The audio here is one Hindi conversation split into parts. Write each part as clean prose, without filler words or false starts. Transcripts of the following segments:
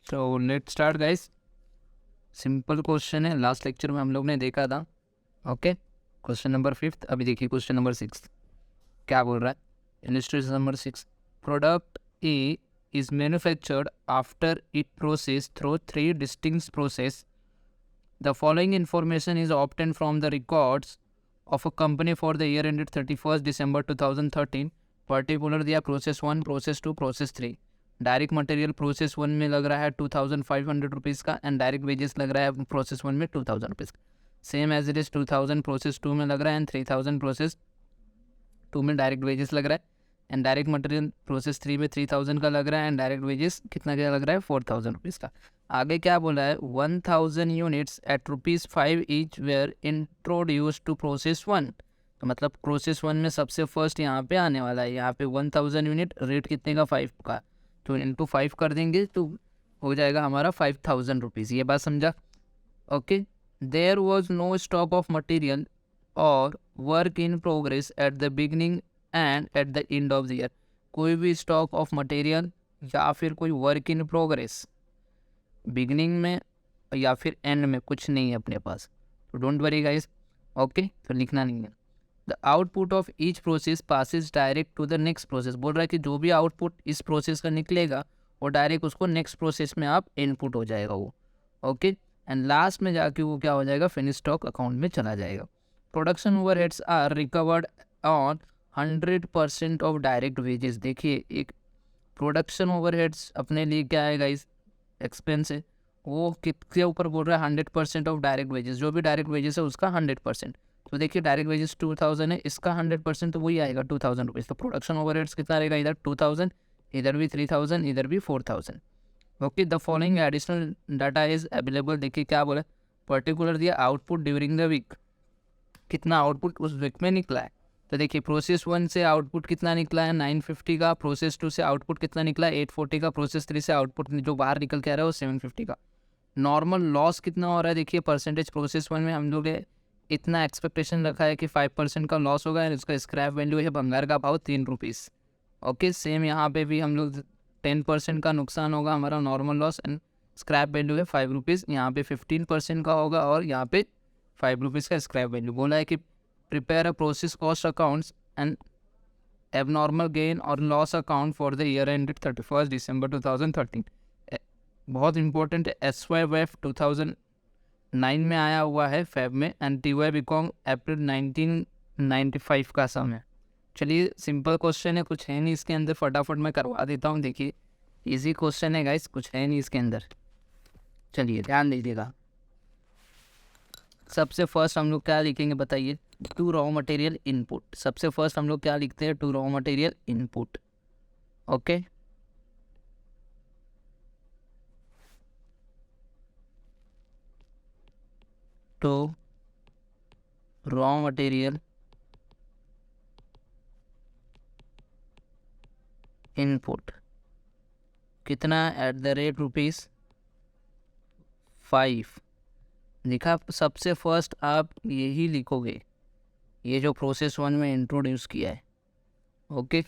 तो let's start guys. Simple question है, लास्ट लेक्चर में हम लोग ने देखा था। Okay, question number 5। अभी देखिए क्वेश्चन नंबर 6 क्या बोल रहा है। Illustration number 6, product A is manufactured after it processed through 3 distinct process. The following information is obtained from the records of a company for the year ended 31st December 2013. Particular दिया process 1, process 2, process 3। Direct material process 1 में लग रहा है 2500 रुपीज़ का, एंड डायरेक्ट वेजेस लग रहा है प्रोसेस 1 में 2000 रुपीज़ का। Same as it is 2000 process 2 में लग रहा है, एंड 3000 प्रोसेस 2 में डायरेक्ट वेजेस लग रहा है, एंड डायरेक्ट मटेरियल प्रोसेस 3 में 3000 का लग रहा है, एंड डायरेक्ट वेजेस कितना क्या लग रहा है 4000 रुपीज़ का। आगे क्या बोला है, 1000 units at ₹5 each were introduce to process 1। तो मतलब प्रोसेस 1 में सबसे फर्स्ट यहाँ पे आने वाला है, यहाँ पे 1000 यूनिट, रेट कितने का 5 का, तो इंटू 5 कर देंगे तो हो जाएगा हमारा 5000 रुपीज़। ये बात समझा। Okay, there was no stock of material और work in progress at the beginning and at the end of the year. कोई भी स्टॉक ऑफ मटेरियल या फिर कोई वर्क इन प्रोग्रेस बिगनिंग में या फिर एंड में कुछ नहीं है अपने पास, तो डोंट वरी गाइस। ओके, तो लिखना नहीं है। The output of each process passes direct to the next process. बोल रहा है कि जो भी आउटपुट इस प्रोसेस का निकलेगा वो डायरेक्ट उसको नेक्स्ट प्रोसेस में आप इनपुट हो जाएगा वो। ओके, एंड लास्ट में जाके वो क्या हो जाएगा, फिनिश स्टॉक अकाउंट में चला जाएगा। Production overheads are recovered on 100% of direct wages. देखिए, एक प्रोडक्शन ओवरहेड्स अपने लिए क्या है गाइस, एक्सपेंस है। वो किसके ऊपर बोल रहा है, 100% ऑफ डायरेक्ट वेजेस। जो भी डायरेक्ट वेजेस है उसका 100%। तो देखिए डायरेक्ट वेजेस 2000 है, इसका 100% तो वही आएगा 2000 रुपीज़। तो प्रोडक्शन ओवरहेड्स कितना रहेगा, इधर 2000, इधर भी 3000, इधर भी 4000। Okay, the following additional data is available. देखिए क्या बोला, पर्टिकुलर दिया आउटपुट ड्यूरिंग द वीक, कितना आउटपुट उस वीक में निकला है। तो देखिए प्रोसेस 1 से आउटपुट कितना निकला है 950 का, प्रोसेस 2 से आउटपुट कितना निकला है 840 का, प्रोसेस 3 से आउटपुट जो बाहर निकल के आ रहा है वो 750 का। नॉर्मल लॉस कितना हो रहा है, देखिए परसेंटेज प्रोसेस 1 में हम लोग इतना एक्सपेक्टेशन रखा है कि 5% का लॉस होगा, एंड उसका स्क्रैप वैल्यू है भंगार का भाव 3 रुपीज़। ओके, सेम यहाँ पे भी हम लोग 10% का नुकसान होगा हमारा normal loss, and scrap value है 5 रुपीज़। यहाँ पे 15% का होगा और यहाँ पे 5 रुपीज़ का स्क्रैप वैल्यू। बोला है कि prepare a process cost accounts and abnormal gain और loss account for the year ended 31 December 2013। बहुत इंपॉर्टेंट है, SYF 2009 में आया हुआ है फेब में, एंड TY बीकॉम अप्रैल 1995 का समय। चलिए सिंपल क्वेश्चन है, कुछ है नहीं इसके अंदर, फटाफट मैं करवा देता हूँ। देखिए इजी क्वेश्चन है गाइस, कुछ है नहीं इसके अंदर। चलिए ध्यान दीजिएगा। सबसे फर्स्ट हम लोग क्या लिखेंगे बताइए, टू रॉ मटेरियल इनपुट। सबसे फर्स्ट हम लोग क्या लिखते हैं, to raw material input. Okay, to raw material input कितना, एट द रेट ₹5 लिखा। सबसे फर्स्ट आप यही लिखोगे, ये जो प्रोसेस 1 में इंट्रोड्यूस किया है। ओके,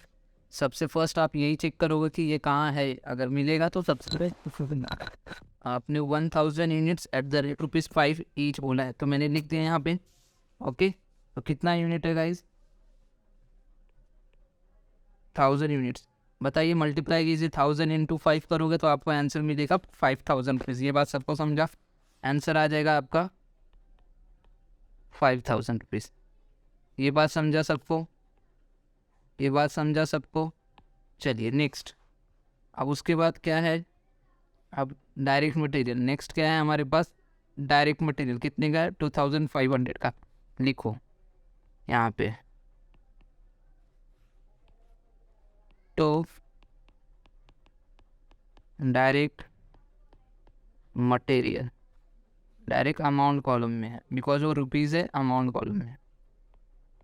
सबसे फर्स्ट आप यही चेक करोगे कि ये कहाँ है, अगर मिलेगा तो सबसे आपने 1000 units eight the rate ₹5 each बोला है, तो मैंने लिख दिया यहाँ पे। ओके, तो कितना यूनिट है गाइज, 1000 यूनिट्स। बताइए मल्टीप्लाई कीजिए, 1000 इंटू 5 करोगे तो आपको आंसर मिलेगा 5000 रुपीज़। ये बात सबको समझा, आंसर आ जाएगा आपका 5000 रुपीज़। ये बात समझा सबको, ये बात समझा सबको। चलिए नेक्स्ट, अब उसके बाद क्या है, अब डायरेक्ट मटेरियल। नेक्स्ट क्या है हमारे पास, डायरेक्ट मटेरियल कितने का है, 2500 का। लिखो यहाँ पे, तो direct material, direct amount column में है बिकॉज वो रुपीज़ है, अमाउंट कॉलम में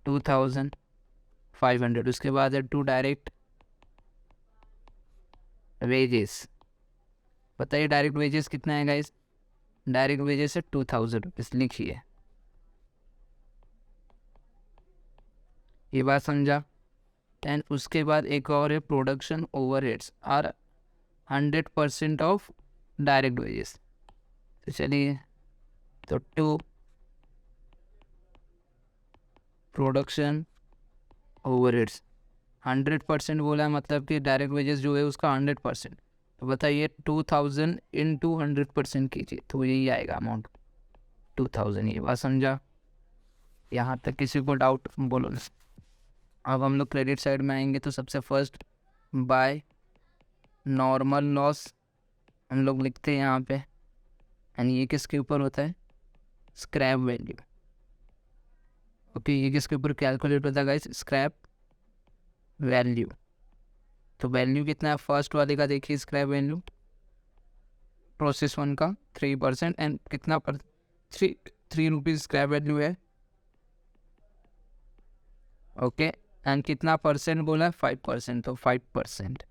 2500। उसके बाद है टू डायरेक्ट वेजेस। बताइए डायरेक्ट वेजेस कितना है गाइस, डायरेक्ट वेजेस है 2000 रुपीज़। लिखिए, ये बात समझा। एंड उसके बाद एक और है, production overheads are 100% of direct wages. तो चलिए, तो 2 प्रोडक्शन ओवरहेड्स 100% बोला है, मतलब कि डायरेक्ट वेजेस जो है उसका 100%। तो बताइए 2000 इंटू 100% कीजिए तो यही आएगा अमाउंट 2000। ये बात समझा? यहाँ तक किसी को डाउट बोलो ना। अब हम लोग क्रेडिट साइड में आएंगे तो सबसे फर्स्ट बाय नॉर्मल लॉस हम लोग लिखते हैं यहाँ पे, एंड ये किसके ऊपर होता है? Scrap value. ओके, ये किसके ऊपर कैलकुलेट होता है गाइस? Scrap value. तो वैल्यू कितना है फर्स्ट वाले का? देखिए स्क्रैप वैल्यू प्रोसेस 1 का 3%, एंड कितना पर 3 रुपीज़ स्क्रैप वैल्यू है। ओके, एंड कितना परसेंट बोला है? 5%, तो 5%।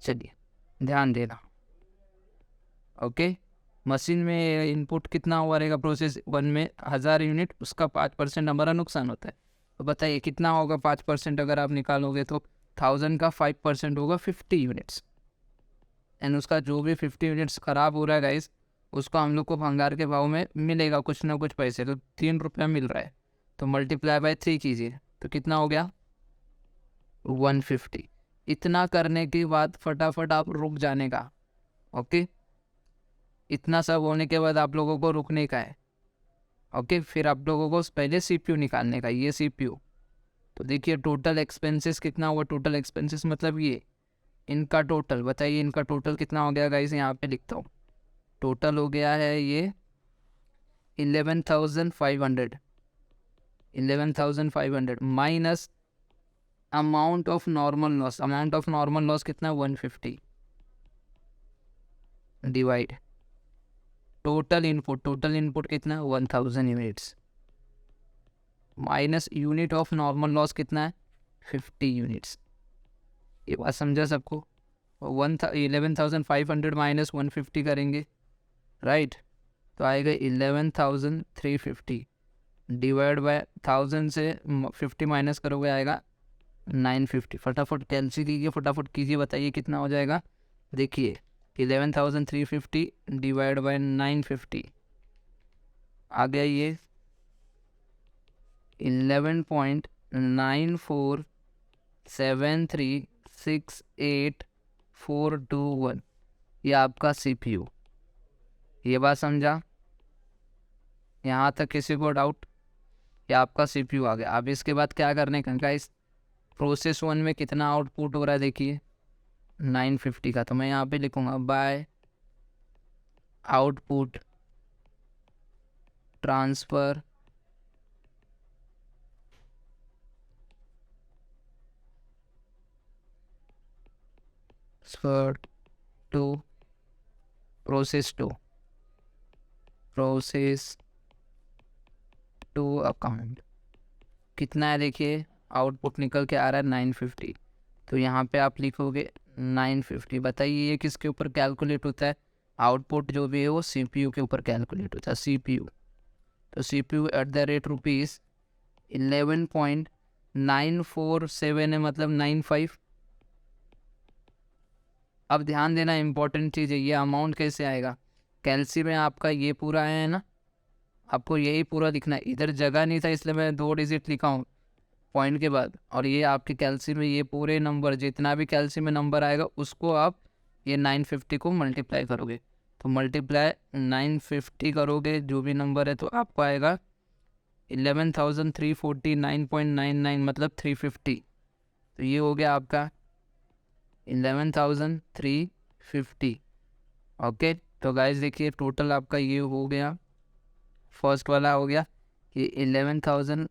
चलिए ध्यान देना। ओके, मशीन में इनपुट कितना हुआ रहेगा? प्रोसेस 1 में 1000 यूनिट, उसका 5% हमारा नुकसान होता है। तो बताइए कितना होगा 5% अगर आप निकालोगे? तो 1000 का 5% होगा 50 यूनिट्स, एंड उसका जो भी 50 यूनिट्स ख़राब हो रहा है गाइस, उसको हम लोग को भंगार के भाव में मिलेगा कुछ ना कुछ पैसे, तो 3 रुपया मिल रहा है। तो मल्टीप्लाई बाय 3 कीजिए तो कितना हो गया? 150। इतना करने के बाद फटाफट आप रुक जाने का। ओके, इतना सब होने के बाद आप लोगों को रुकने का है। ओके, फिर आप लोगों को पहले सीपीयू निकालने का। ये सीपीयू, तो देखिए टोटल एक्सपेंसेस कितना हुआ? टोटल एक्सपेंसेस मतलब ये इनका टोटल। बताइए इनका टोटल कितना हो गया गाइस? यहाँ पे लिखता हूँ, टोटल हो गया है ये 11,500। 11,500 minus amount of normal loss. Amount of normal loss कितना? 150 divide total input. Total input कितना? 1000 units minus unit of normal loss कितना है? 50 यूनिट्स। ये बात समझा सबको? 11,500 माइनस 150 करेंगे, राइट? तो आएगा 11,350 डिवाइड बाय 1000 से 50 माइनस करोगे आएगा 950। फटाफट कैंसिल कीजिए, फटाफट कीजिए, बताइए कितना हो जाएगा? देखिए 11,350 डिवाइड बाय 950 आ गया ये 11.947368,421। ये आपका सीपीयू। ये बात समझा? यहाँ तक किसी को डाउट? ये आपका सीपीयू आ गया। अब इसके बाद क्या करने का गाइस? प्रोसेस 1 में कितना आउटपुट हो रहा है देखिए 950 का। तो मैं यहाँ पे लिखूँगा by output transfer to process 2 account. कितना है देखिए? आउटपुट निकल के आ रहा है 950। तो यहाँ पे आप लिखोगे 950। बताइए ये किसके ऊपर कैलकुलेट होता है? आउटपुट जो भी है वो सीपीयू के ऊपर कैलकुलेट होता है, सीपीयू। तो CPU eight the rate rupees 11.947 है, मतलब 95। अब ध्यान देना, इंपॉर्टेंट चीज़ है, ये अमाउंट कैसे आएगा? कैलसी में आपका ये पूरा है ना, आपको यही पूरा लिखना है। इधर जगह नहीं था इसलिए मैं 2 डिजिट लिखा हूँ पॉइंट के बाद, और ये आपके कैलसी में ये पूरे नंबर जितना भी कैलसी में नंबर आएगा उसको आप ये 950 को मल्टीप्लाई करोगे। तो मल्टीप्लाई 950 करोगे जो भी नंबर है तो आपको आएगा 11,349.99, मतलब 350। तो ये हो गया आपका 11,350। ओके, तो गाइस देखिए टोटल आपका ये हो गया, फर्स्ट वाला हो गया ये 11,500,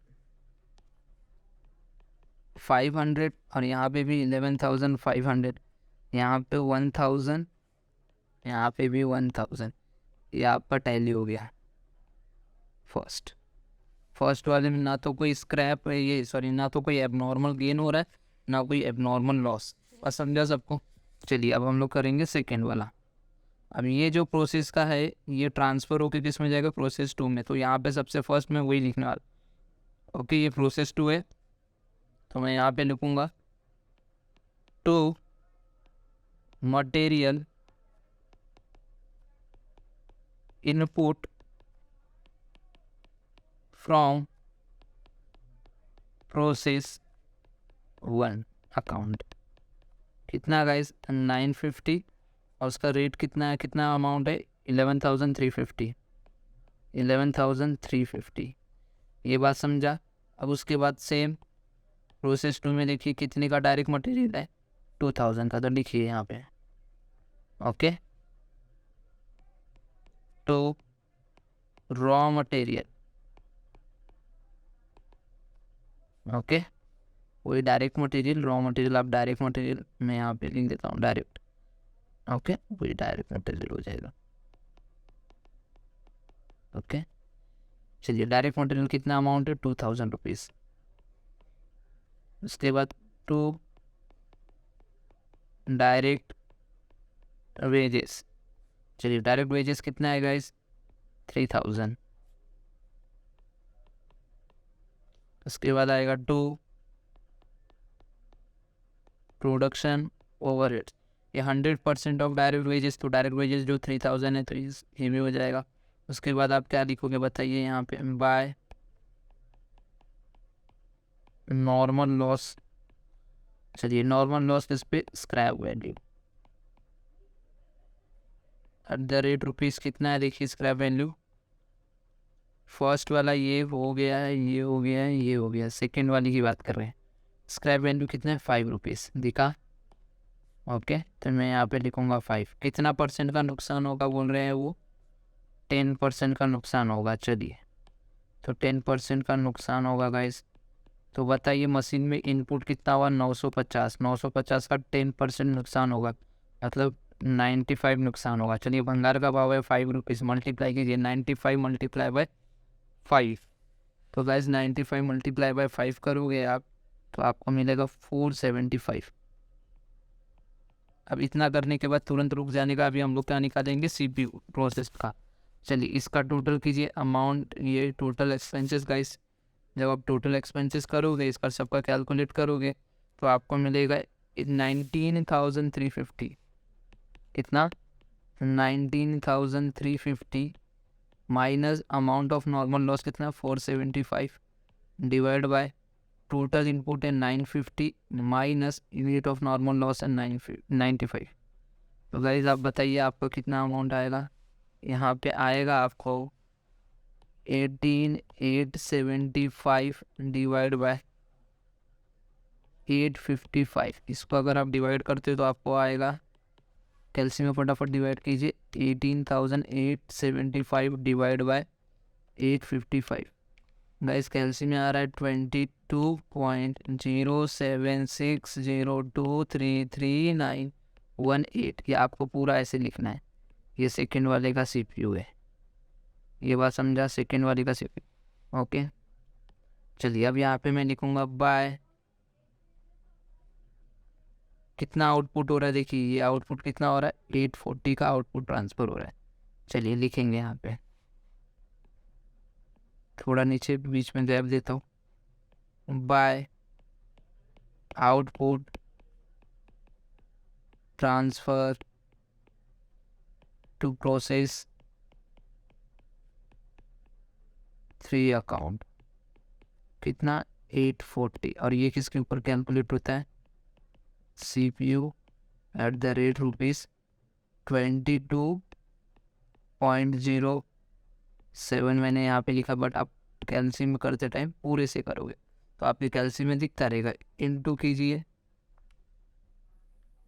और यहाँ पे भी 11,500, यहाँ पे 1000, यहाँ पे भी 1000। ये आपका टैली हो गया फर्स्ट वाले में। ना तो कोई स्क्रैप है ये, सॉरी, ना तो कोई एबनॉर्मल गेन हो रहा है ना कोई एबनॉर्मल लॉस। बस समझा सबको? चलिए अब हम लोग करेंगे सेकेंड वाला। अब ये जो प्रोसेस का है ये ट्रांसफ़र होकर किस में जाएगा? प्रोसेस 2 में। तो यहाँ पे सबसे फर्स्ट में वही लिखने वाला। ओके, ये प्रोसेस 2 है तो मैं यहाँ पे लिखूँगा to material input from process 1 account. कितना गाइस 950 और उसका रेट कितना है, कितना अमाउंट है 11,350। 11,350 ये बात समझा। अब उसके बाद सेम प्रोसेस 2 में देखिए कितने का डायरेक्ट मटेरियल है 2000 का, तो लिखिए यहाँ पे ओके। तो रॉ मटेरियल ओके, वही डायरेक्ट मटेरियल रॉ मटेरियल, आप डायरेक्ट मटेरियल मैं यहाँ पे लिख देता हूँ डायरेक्ट ओके, वही डायरेक्ट मटेरियल हो जाएगा ओके। चलिए डायरेक्ट मटेरियल कितना अमाउंट है 2000 रुपीज़। उसके बाद टू डायरेक्ट वेजेस, चलिए डायरेक्ट वेजेस कितना है गाइस 3000। उसके बाद आएगा टू प्रोडक्शन ओवरहेड्स, ये 100% ऑफ डायरेक्ट वेजेस, तो डायरेक्ट वेजेस जो 3000 है तो ये भी हो जाएगा। उसके बाद आप क्या लिखोगे बताइए यहाँ पे, बाय नॉर्मल लॉस, चलिए नॉर्मल लॉस किस पे स्क्रैप वैल्यू @ रुपीज़ कितना है, देखिए स्क्रैप वैल्यू फर्स्ट वाला ये हो गया है, ये हो गया है, ये हो गया, सेकेंड वाली की बात कर रहे हैं। स्क्रैप वैल्यू कितना है 5 रुपीज़ दिखा ओके। तो मैं यहाँ पे लिखूँगा 5। कितना परसेंट का नुकसान होगा बोल रहे हैं वो 10% का नुकसान होगा। चलिए तो 10% का नुकसान होगा गाइस। तो बताइए मशीन में इनपुट कितना हुआ 950, 950 का 10% नुकसान होगा मतलब 95 नुकसान होगा। चलिए भंगार का भाव है 5 रुपीज़, मल्टीप्लाई कीजिए 95 मल्टीप्लाई बाय 5, तो गाइस 95 मल्टीप्लाई बाय 5 करोगे आप तो आपको मिलेगा 475। अब इतना करने के बाद तुरंत रुक जाने का, अभी हम लोग क्या निकालेंगे CPU प्रोसेस का। चलिए इसका टोटल कीजिए अमाउंट, ये टोटल एक्सपेंसेस गाइस, जब आप टोटल एक्सपेंसेस करोगे इसका सबका कैलकुलेट करोगे तो आपको मिलेगा 19,350। कितना 19,350 minus amount of normal loss कितना 475 डिवाइड बाय टोटल इनपुट है 950 minus unit of normal loss है 95। तो गाइज आप बताइए आपको कितना अमाउंट आएगा, यहाँ पे आएगा आपको 18,875 डिवाइड बाय 855। इसको अगर आप डिवाइड करते हो तो आपको आएगा, कैल्सी में फटाफट डिवाइड कीजिए 18,875 डिवाइड बाय 855। गाइस कैल्सी में आ रहा है 22.0760233918। ये आपको पूरा ऐसे लिखना है, ये सेकंड वाले का CPU है, ये बात समझा, सेकंड वाले का CPU ओके। चलिए अब यहाँ पे मैं लिखूँगा बाय कितना आउटपुट हो रहा है, देखिए ये आउटपुट कितना हो रहा है 840 का आउटपुट ट्रांसफ़र हो रहा है। चलिए लिखेंगे यहाँ पे, थोड़ा नीचे बीच में गैप देता हूँ, by output transfer to process 3 account कितना 840, और ये किसके ऊपर कैलकुलेट होता है CPU @ ₹22.07 मैंने यहाँ पे लिखा, बट आप कैल्सी में करते टाइम पूरे से करोगे तो आपके कैल्सी में दिखता रहेगा। इनटू कीजिए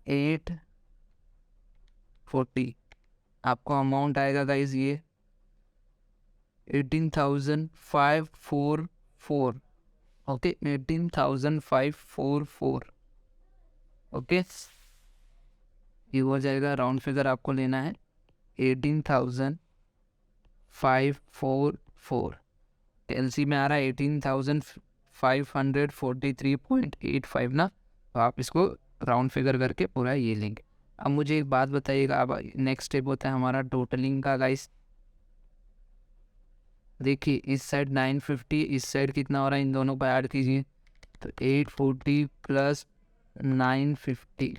840, आपको अमाउंट आएगा गाइज ये 18,544 ओके, 18,544 ओके। ये हो जाएगा, राउंड फिगर आपको लेना है 18,544। एलसी में आ रहा है 18,543.85 ना, तो आप इसको राउंड फिगर करके पूरा ये लेंगे। अब मुझे एक बात बताइएगा, अब नेक्स्ट स्टेप होता है हमारा टोटलिंग का गाइस। देखिए इस साइड 950, इस साइड कितना हो रहा है, इन दोनों को ऐड कीजिए तो 840 plus 950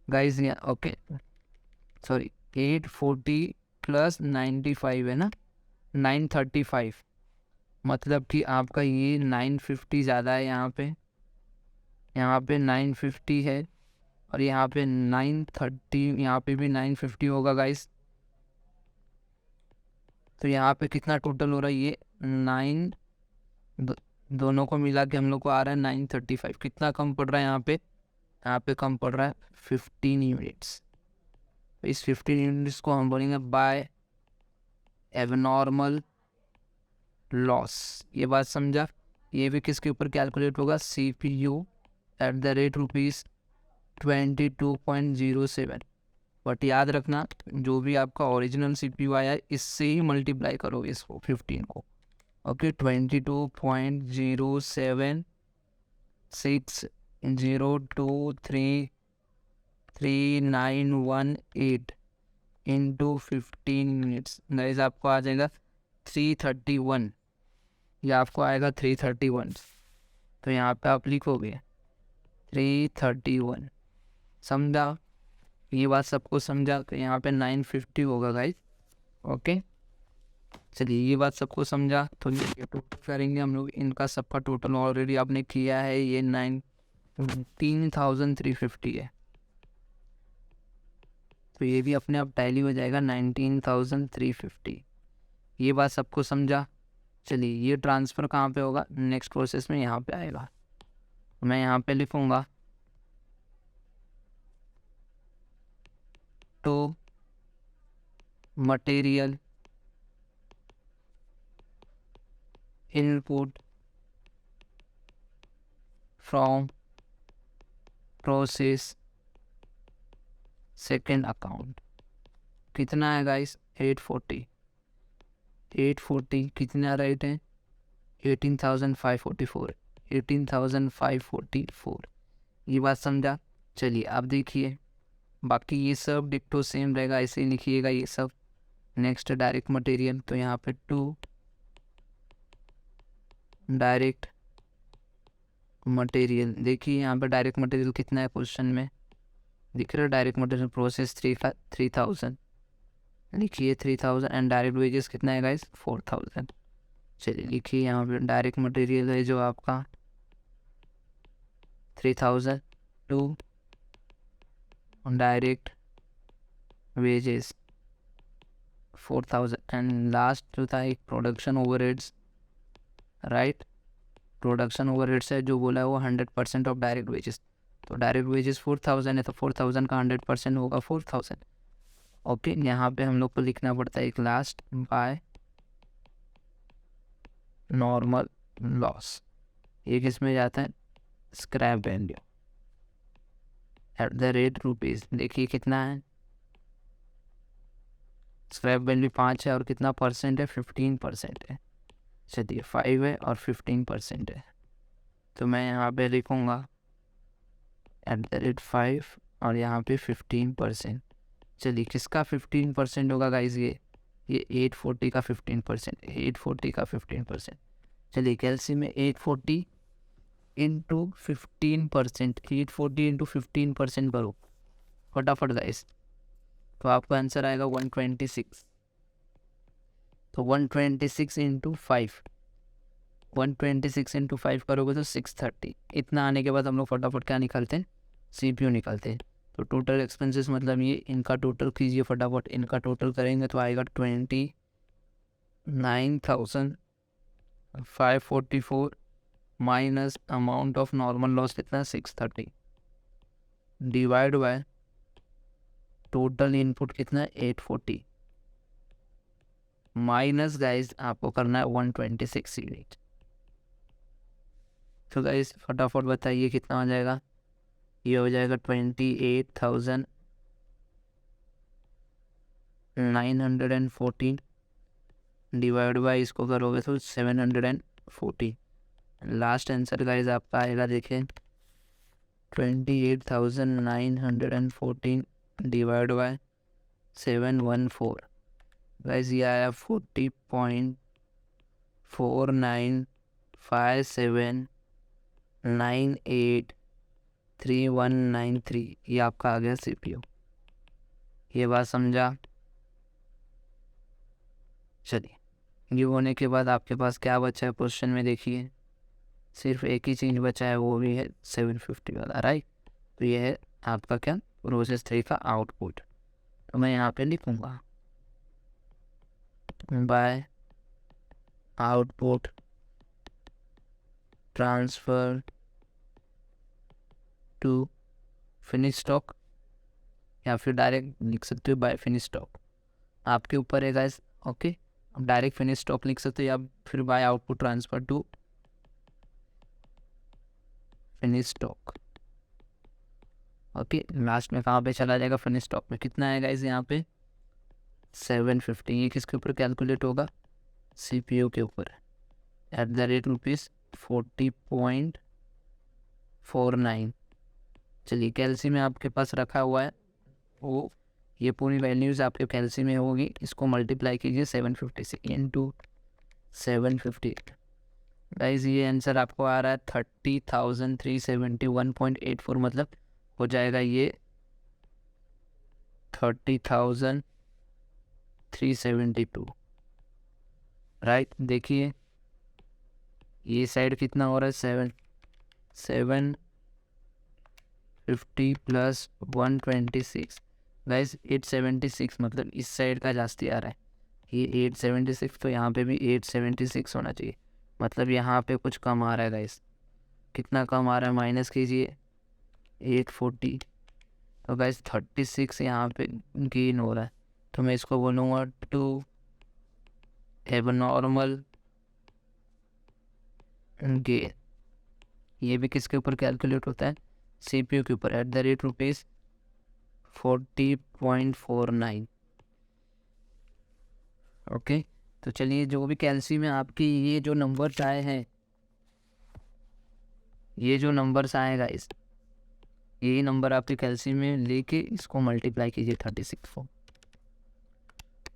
guys, okay sorry 840 plus 95 है ना, 935, मतलब कि आपका ये 950 ज़्यादा है यहाँ पे 950 है, और यहाँ पे 930, यहाँ पे भी 950 होगा गाइस। तो यहाँ पे कितना टोटल हो रहा है, ये 9 दोनों को मिला के हम लोग को आ रहा है 935। कितना कम पड़ रहा है यहाँ पे कम पड़ रहा है 15 यूनिट्स। इस 15 यूनिट्स को हम बोलेंगे बाय एबनॉर्मल लॉस। ये बात समझा। ये भी किसके ऊपर कैलकुलेट होगा, CPU eight the rate ₹22.07। But याद रखना, जो भी आपका ओरिजिनल CPU आया है इससे ही मल्टीप्लाई करो इसको 15 को। ओके, 22.0760233918 इंटू 15 यूनिट्स गाइस आपको आ जाएगा 331। ये आपको आएगा 331। तो यहाँ पे आप लिखोगे 331। समझा, ये बात सबको समझा। तो यहाँ पे 950 होगा गाइस। ओके, चलिए ये बात सबको समझा। तो ये टोटल करेंगे हम लोग, इनका सबका टोटल ऑलरेडी आपने किया है, ये 19,350 है। तो ये भी अपने आप टैली हो जाएगा 19,350। ये बात सबको समझा। चलिए ये ट्रांसफ़र कहाँ पे होगा, नेक्स्ट प्रोसेस में यहाँ पे आएगा। मैं यहाँ पे लिखूँगा to material input from process second account. कितना है गाइस, 840। 840 कितना रेट है, 18,544। 18,544। ये बात समझा। चलिए आप देखिए, बाकी ये सब डिक्टो सेम रहेगा, ऐसे ही लिखिएगा ये सब। नेक्स्ट डायरेक्ट मटेरियल, तो यहाँ पे टू डायरेक्ट मटेरियल। देखिए यहाँ पे डायरेक्ट मटेरियल कितना है क्वेश्चन में, दिख रहा है डायरेक्ट मटेरियल प्रोसेस 3000, लिखिए 3000। एंड डायरेक्ट वेजेस कितना है गाइस, 4000। चलिए लिखिए यहाँ पे डायरेक्ट मटेरियल है जो आपका 3000 to direct wages 4000। And last जो था एक production overheads, right. Production overheads है जो बोला है वो 100% ऑफ डायरेक्ट वेजेस। तो डायरेक्ट वेजेस 4000 है, तो 4000 का 100% होगा 4000। ओके, यहाँ पे हम लोग को लिखना पड़ता है एक लास्ट बाय नॉर्मल लॉस। ये किस में जाता है, scrap value eight the rate rupees. देखिए कितना है, स्क्रैप वैल्यू 5 है और कितना परसेंट है, 15% है। चलिए 5 है और 15% है, तो मैं यहाँ पे लिखूँगा एट द रेट 5 और यहाँ पे 15%। चलिए किसका 15% होगा गाइज, ये 840 का 15%, 840 का 15%। चलिए कैलसी में 840 इंटू 15%, 840 इंटू 15% करो फटाफट गाइस, तो आपका आंसर आएगा 126। तो 126 इंटू 5, 126 इंटू 5 करोगे तो 630। इतना आने के बाद हम लोग फटाफट क्या निकालते हैं, CPU निकालते हैं। तो टोटल एक्सपेंसेस मतलब ये, इनका टोटल कीजिए फटाफट। इनका टोटल करेंगे तो आएगा 29,544 minus amount of normal loss कितना, 630 डिवाइड बाय टोटल इनपुट कितना है 840 माइनस गाइज आपको करना है 126 यूनिट। तो गाइज फटाफट बताइए कितना हो जाएगा, ये हो जाएगा 28,914 डिवाइड बाई इसको करोगे तो 740। लास्ट आंसर गाइज आपका आएगा, देखें 28,914 डिवाइड बाय 714। गाइज ये आया 40.4957983193। ये आपका आ गया CPU। ये बात समझा। चलिए, ये होने के बाद आपके पास क्या बचा है क्वेश्चन में, देखिए सिर्फ एक ही चीज़ बचा है, वो भी है 750 वाला, राइट। तो ये है आपका क्या, प्रोसेस 3 का आउटपुट। तो मैं यहाँ पे लिखूँगा by output transfer to finish stock, या फिर डायरेक्ट लिख सकते हो बाय फिनिश स्टॉक, आपके ऊपर है गाइस। ओके, अब डायरेक्ट फिनिश स्टॉक लिख सकते हो या फिर by output transfer to finish stock. Okay, last में कहाँ पे चला जाएगा, फिनिश स्टॉक में कितना है गाइस, यहाँ पे 750। ये किसके ऊपर कैलकुलेट होगा, CPU के ऊपर, @40.49। चलिए, कैलसी में आपके पास रखा हुआ है, वो ये पूरी वैल्यूज़ आपके कैलसी में होगी, इसको मल्टीप्लाई कीजिए 750 से इंटू 750। गाइस ये आंसर आपको आ रहा है 30,371.84, मतलब हो जाएगा ये 30,372, राइट। देखिए ये साइड कितना हो रहा है, 750 प्लस 126, गाइस 876, मतलब इस साइड का जास्ती आ रहा है, ये 876, तो यहाँ पे भी 876 होना चाहिए, मतलब यहाँ पे कुछ कम आ रहा है गाइस। कितना कम आ रहा है, माइनस कीजिए 840, तो गाइस 36 यहाँ पे गेन हो रहा है, तो मैं इसको बोलूँगा टू एबनॉर्मल गेन। ये भी किसके ऊपर कैलकुलेट होता है, CPU के ऊपर, @40.49। ओके, तो चलिए, जो भी कैलसी में आपकी ये जो नंबर्स आए हैं, ये जो नंबर्स आएगा इस ये नंबर आपके कैलसी में लेके इसको मल्टीप्लाई कीजिए 36 को,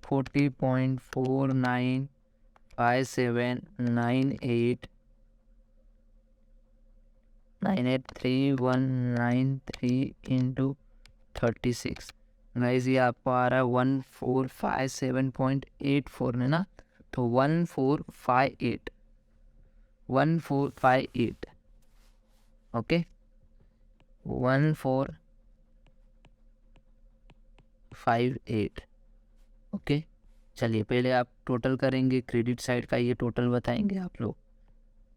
40.4957983193 इंटू 36। गाइस ये आपको आ रहा है 1457.84 है ना, तो 1458, ओके 1458, ओके। चलिए, पहले आप टोटल करेंगे, क्रेडिट साइड का ये टोटल बताएंगे आप लोग।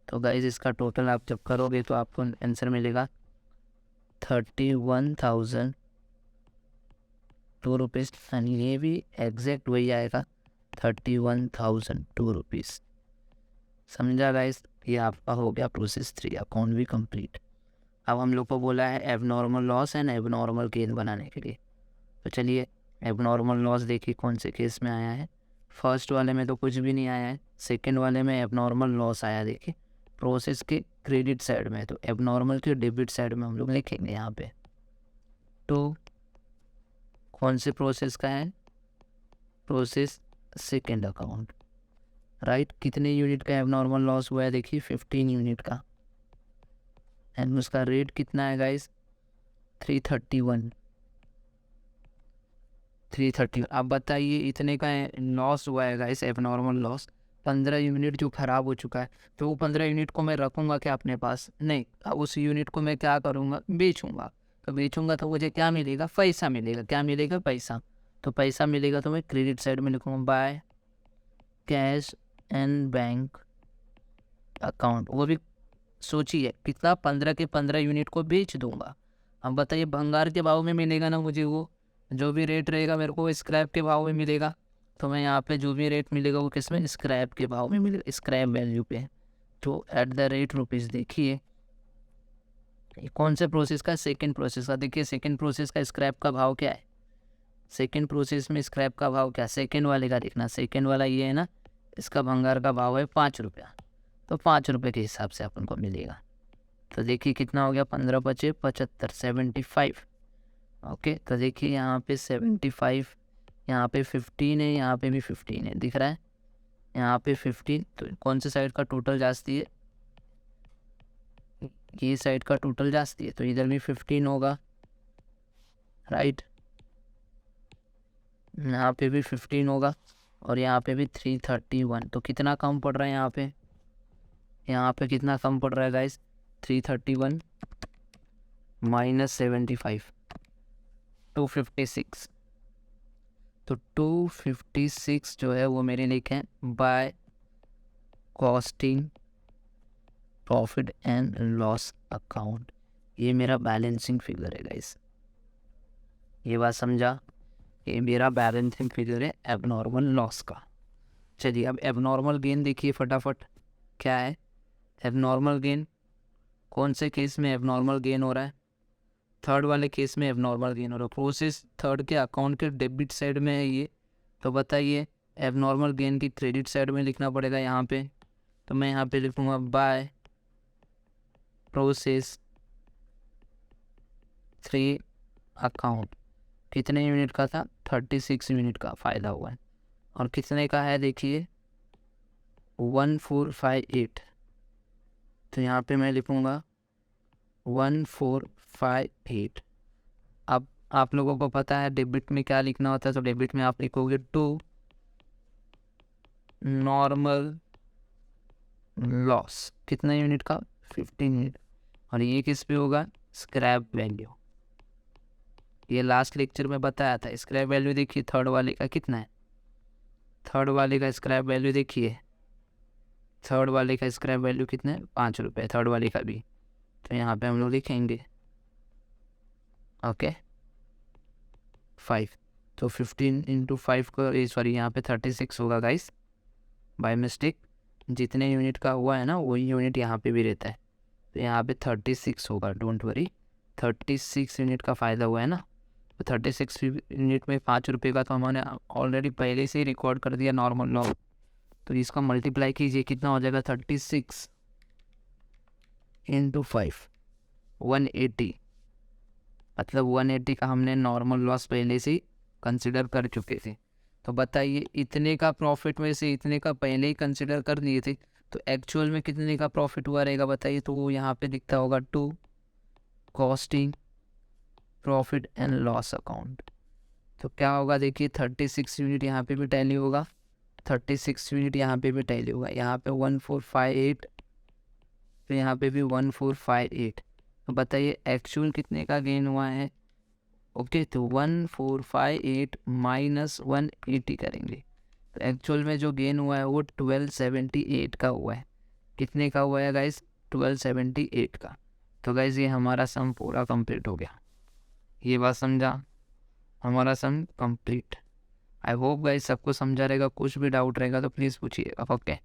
तो गाइस इसका टोटल आप जब करोगे तो आपको आंसर मिलेगा 31,002 रुपीज़, यानी ये भी एग्जैक्ट वही आएगा 31,002 रुपीज़। समझा गाइस, ये आपका हो गया प्रोसेस 3 अकाउंट भी कंप्लीट। अब हम लोग को बोला है abnormal loss and abnormal gain बनाने के लिए। तो चलिए, एबनॉर्मल लॉस देखिए कौन से केस में आया है। फर्स्ट वाले में तो कुछ भी नहीं आया है, सेकंड वाले में एबनॉर्मल लॉस आया, देखिए प्रोसेस के क्रेडिट साइड में, तो एबनॉर्मल के डेबिट साइड में हम लोग लिखेंगे यहाँ पे। तो कौन से प्रोसेस का है, प्रोसेस सेकेंड अकाउंट, राइट। कितने यूनिट का एबनॉर्मल लॉस हुआ है, देखिए 15 यूनिट का, एंड उसका रेट कितना है गाइस, 331। अब बताइए इतने का लॉस हुआ है गाइस, एबनॉर्मल लॉस 15 यूनिट जो ख़राब हो चुका है, तो वो 15 यूनिट को मैं रखूँगा क्या अपने पास, नहीं, अब उस यूनिट को मैं क्या करूँगा, बेचूँगा। तो बेचूँगा तो मुझे क्या मिलेगा, पैसा मिलेगा, क्या मिलेगा, पैसा। तो पैसा मिलेगा तो मैं क्रेडिट साइड में लिखूँगा by cash and bank account, वो भी सोचिए कितना, 15 के 15 यूनिट को बेच दूँगा। अब बताइए भंगार के भाव में मिलेगा ना मुझे, वो जो भी रेट रहेगा मेरे को स्क्रैप के भाव में मिलेगा, तो मैं यहाँ पे जो भी रेट मिलेगा वो किस में, स्क्रैप के भाव में मिलेगा, स्क्रैप वैल्यू पे। तो @रुपीज़, देखिए ये कौन से प्रोसेस का, सेकंड प्रोसेस का। देखिए सेकंड प्रोसेस का स्क्रैप का भाव क्या है, सेकंड प्रोसेस में स्क्रैप का भाव क्या, सेकंड वाले का देखना, सेकंड वाला ये है ना, इसका भंगार का भाव है 5 रुपया, तो 5 रुपये के हिसाब से अपन को मिलेगा। तो देखिए कितना हो गया, 15 बचे 75, 75। ओके, तो देखिए यहाँ पे 75, यहाँ पे 15 है, यहाँ पे भी 15 है, दिख रहा है, यहाँ पे 15। तो कौन से साइड का टोटल जास्ती है, ये साइड का टोटल जास्ती है, तो इधर भी 15 होगा, राइट, यहाँ पे भी 15 होगा, और यहाँ पे भी 331, तो कितना कम पड़ रहा है यहाँ पे? यहाँ पे कितना कम पड़ रहा है गाइस? 331 माइनस 75, 256। तो 256 जो है वो मेरे लिखे by costing profit and loss account. ये मेरा बैलेंसिंग फिगर है गाइस, ये बात समझा? ये मेरा बैलेंसिंग फिगर है एबनॉर्मल लॉस का। चलिए अब एबनॉर्मल गेन देखिए फटाफट, क्या है एबनॉर्मल गेन? कौन से केस में एबनॉर्मल गेन हो रहा है? थर्ड वाले केस में एबनॉर्मल गेन हो रहा है। प्रोसेस थर्ड के अकाउंट के डेबिट साइड में है ये, तो बताइए एबनॉर्मल गेन की क्रेडिट साइड में लिखना पड़ेगा यहाँ पे। तो मैं यहाँ पे लिखूँगा बाय प्रोसेस 3 अकाउंट। कितने यूनिट का था? 36 यूनिट का फ़ायदा हुआ है। और कितने का है देखिए? 1458। तो यहाँ पे मैं लिखूँगा 1458। अब आप लोगों को पता है डेबिट में क्या लिखना होता है, तो डेबिट में आप लिखोगे टू नॉर्मल लॉस। कितना यूनिट का? 15 यूनिट। और ये किस पे होगा? Scrap value. ये लास्ट लेक्चर में बताया था। स्क्रैप वैल्यू देखिए थर्ड वाले का कितना है? थर्ड वाले का स्क्रैप वैल्यू देखिए, थर्ड वाले का स्क्रैप वैल्यू कितना है? 5 रुपये, थर्ड वाले का भी। तो यहाँ पे हम लोग लिखेंगे ओके 5। तो 15 इंटू 5 को सॉरी यहाँ पे 36 होगा गाइस, बाय मिस्टेक। जितने यूनिट का हुआ है ना वही यूनिट यहाँ पे भी रहता है, तो यहाँ पे 36 होगा, डोंट वरी। 36 यूनिट का फ़ायदा हुआ है ना, तो 36 यूनिट में 5 रुपये का तो हमने ऑलरेडी पहले से ही रिकॉर्ड कर दिया नॉर्मल लॉस। तो इसका मल्टीप्लाई कीजिए, कितना हो जाएगा? 36 इंटू 5, 180। मतलब 180 का हमने नॉर्मल लॉस पहले से कंसिडर कर चुके थे। तो बताइए इतने का प्रॉफिट में से इतने का पहले ही कंसिडर कर लिए थे, तो एक्चुअल में कितने का प्रॉफिट हुआ रहेगा बताइए? तो वो यहाँ पे दिखता होगा to costing profit and loss account. तो क्या होगा देखिए, 36 यूनिट यहाँ पे भी टैली होगा, 36 यूनिट यहाँ पे भी टैली होगा। यहाँ पे 1458, तो यहाँ पे भी 1458। तो बताइए एक्चुअल कितने का गेन हुआ है? ओके तो 1458 माइनस 180 करेंगे, तो एक्चुअल में जो गेन हुआ है वो 1278 का हुआ है। कितने का हुआ है गाइस? 1278 का। तो गाइस ये हमारा सम पूरा कंप्लीट हो गया। ये बात समझा? हमारा sum complete. I hope guys सबको समझा रहेगा। कुछ भी डाउट रहेगा तो प्लीज़ पूछिएगा। ओके।